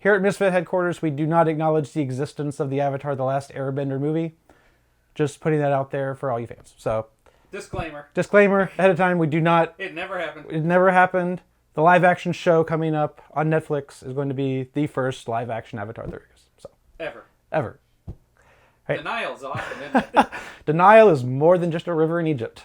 Here at Misfit headquarters, we do not acknowledge the existence of the Avatar: The Last Airbender movie. Just putting that out there for all you fans. So, disclaimer ahead of time, we do not... It never happened. It never happened. The live-action show coming up on Netflix is going to be the first live-action Avatar there is. So, Ever. Right. Denial's awesome, isn't it? Denial is more than just a river in Egypt.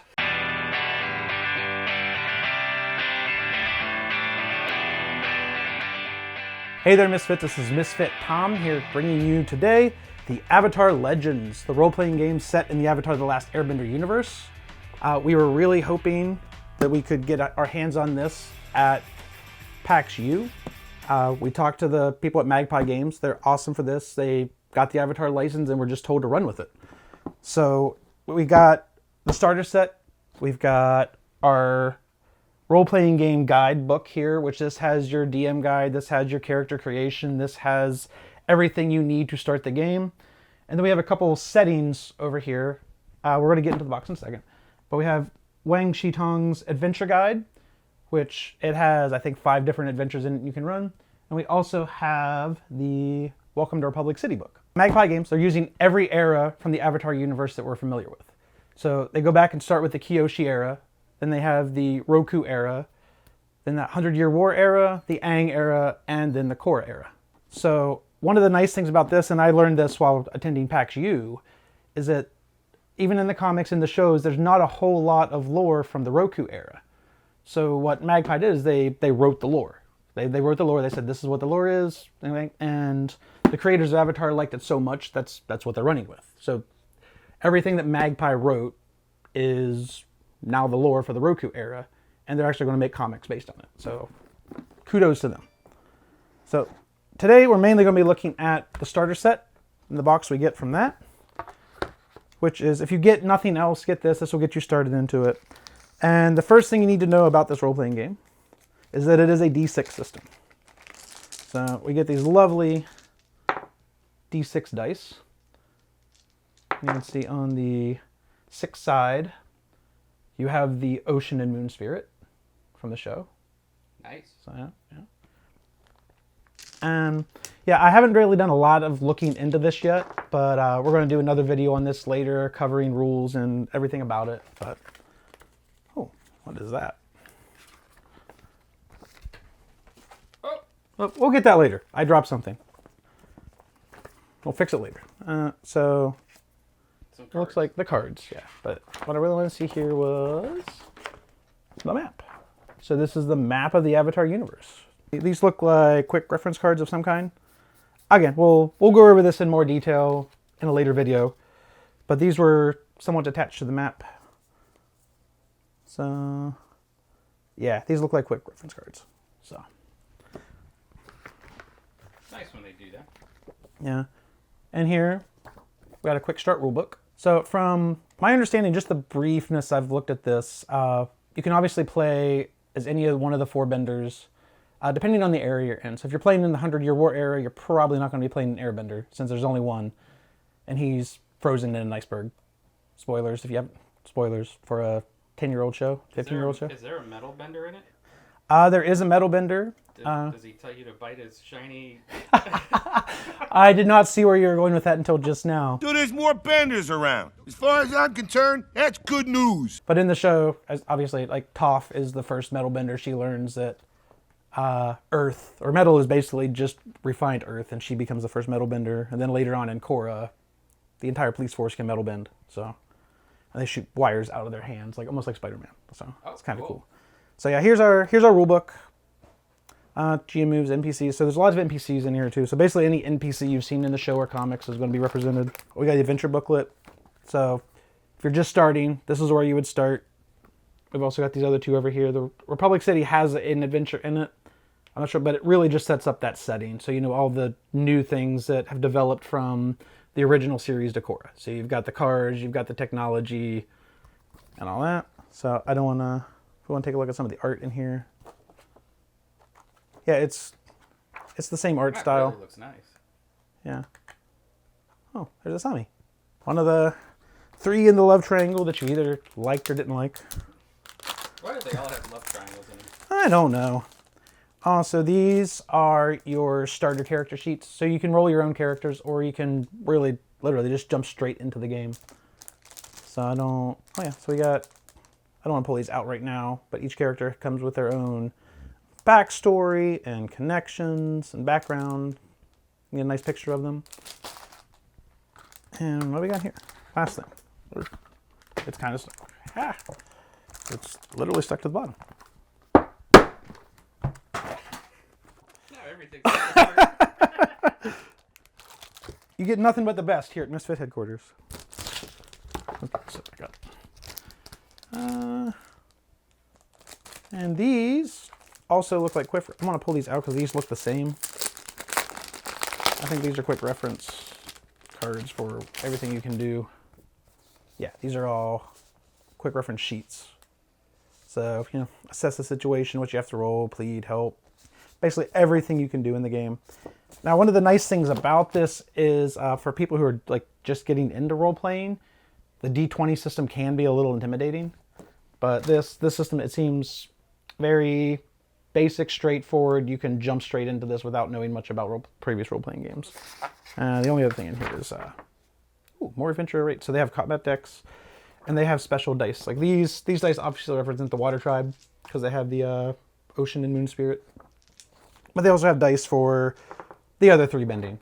Hey there, Misfits. This is Misfit Tom here, bringing you today the Avatar Legends, the role-playing game set in the Avatar: The Last Airbender universe. We were really hoping that we could get our hands on this at PAX U. We talked to the people at Magpie Games. They're awesome for this. They got the Avatar license and we're just told to run with it. So we got the starter set. We've got our role-playing game guidebook here, which this has your DM guide, this has your character creation, this has everything you need to start the game. And then we have a couple settings over here. We're going to get into the box in a second. But we have Wang Shitong's Adventure Guide, which it has, I think, 5 different adventures in it you can run. And we also have the Welcome to Republic City book. Magpie Games, they're using every era from the Avatar universe that we're familiar with. So they go back and start with the Kyoshi era, then they have the Roku era, then that 100-Year War era, the Aang era, and then the Korra era. So one of the nice things about this, and I learned this while attending PAX U, is that even in the comics and the shows, there's not a whole lot of lore from the Roku era. So what Magpie did is they wrote the lore. They wrote the lore, they said this is what the lore is, and the creators of Avatar liked it so much, that's what they're running with. So everything that Magpie wrote is now the lore for the Roku era, and they're actually going to make comics based on it. So kudos to them. So today we're mainly going to be looking at the starter set and the box we get from that, which is, if you get nothing else, get this. This will get you started into it. And the first thing you need to know about this role-playing game is that it is a D6 system. So we get these lovely D6 dice. You can see on the 6th side, you have the Ocean and Moon Spirit from the show. Nice. So, yeah. And yeah, I haven't really done a lot of looking into this yet, but we're going to do another video on this later, covering rules and everything about it. But, oh, what is that? Oh, we'll get that later. I dropped something. We'll fix it later. So it looks like the cards, yeah. But what I really want to see here was the map. So this is the map of the Avatar universe. These look like quick reference cards of some kind. Again, we'll go over this in more detail in a later video, but these were somewhat attached to the map. So yeah, these look like quick reference cards. So nice when they do that. Yeah. And here we got a quick start rulebook. So from my understanding, just the briefness I've looked at this, you can obviously play as any of one of the 4 benders, depending on the area you're in. So if you're playing in the 100-Year War era, you're probably not going to be playing an Airbender, since there's only one, and he's frozen in an iceberg. Spoilers, if you have spoilers for a 10-year-old show, 15-year-old show. Is there a metal bender in it? There is a metal bender. Does he tell you to bite his shiny... I did not see where you were going with that until just now. Dude, there's more benders around. As far as I'm concerned, that's good news. But in the show, as obviously, like, Toph is the first metal bender. She learns that earth, or metal, is basically just refined earth, and she becomes the first metal bender. And then later on in Korra, the entire police force can metal bend. So, and they shoot wires out of their hands, like almost like Spider-Man. So it's kind of cool. So yeah, here's our rule book. GM moves, NPCs. So there's a lot of NPCs in here too. So basically any NPC you've seen in the show or comics is going to be represented. We got the adventure booklet. So if you're just starting, this is where you would start. We've also got these other 2 over here. The Republic City has an adventure in it. I'm not sure, but it really just sets up that setting. So you know all the new things that have developed from the original series to Korra. So you've got the cars, you've got the technology, and all that. So I don't want to... If we want to take a look at some of the art in here. Yeah, it's the same art style. Really looks nice. Yeah. Oh, there's Asami. One of the 3 in the love triangle that you either liked or didn't like. Why do they all have love triangles in them? I don't know. So these are your starter character sheets. So you can roll your own characters, or you can really, literally just jump straight into the game. So I don't, oh yeah, so we got, I don't want to pull these out right now, but each character comes with their own backstory and connections and background. You get a nice picture of them. And what do we got here? Last thing. It's kind of stuck. Ah, it's literally stuck to the bottom. You get nothing but the best here at Misfit headquarters. Okay, so I got and these also look like quick. I'm gonna pull these out because these look the same. I think these are quick reference cards for everything you can do. Yeah, these are all quick reference sheets. So, you know, assess the situation, what you have to roll, plead, help. Basically everything you can do in the game. Now, one of the nice things about this is for people who are like just getting into role-playing, the D20 system can be a little intimidating. But this system, it seems very basic, straightforward. You can jump straight into this without knowing much about previous role-playing games. The only other thing in here is more adventure rate. So they have combat decks, and they have special dice. Like these dice obviously represent the Water Tribe because they have the Ocean and Moon Spirit. But they also have dice for the other three benders.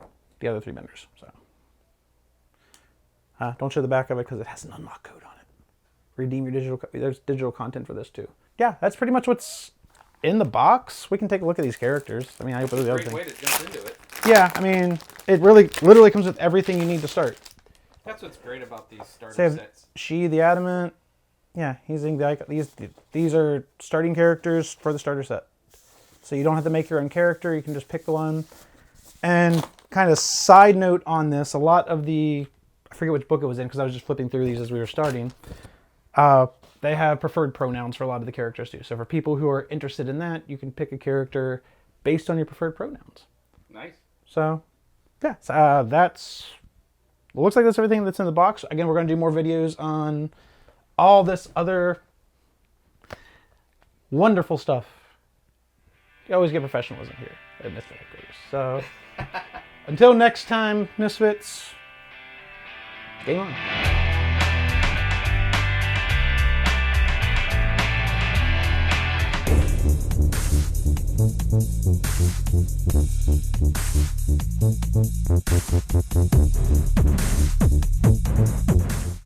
So don't show the back of it because it has an unlock code on it. Redeem your digital. There's digital content for this too. Yeah, that's pretty much what's in the box. We can take a look at these characters. I mean, I open the other thing. Great way to jump into it. Yeah, I mean, it really literally comes with everything you need to start. That's what's great about these starter So sets. She, the Adamant. Yeah, these are starting characters for the starter set. So you don't have to make your own character. You can just pick the one. And kind of side note on this, a lot of the, I forget which book it was in because I was just flipping through these as we were starting. They have preferred pronouns for a lot of the characters too. So for people who are interested in that, you can pick a character based on your preferred pronouns. Nice. So, yeah, that's, it looks like that's everything that's in the box. Again, we're going to do more videos on all this other wonderful stuff. You always get professionalism here at Misfit Headquarters. So, until next time, Misfits, game on.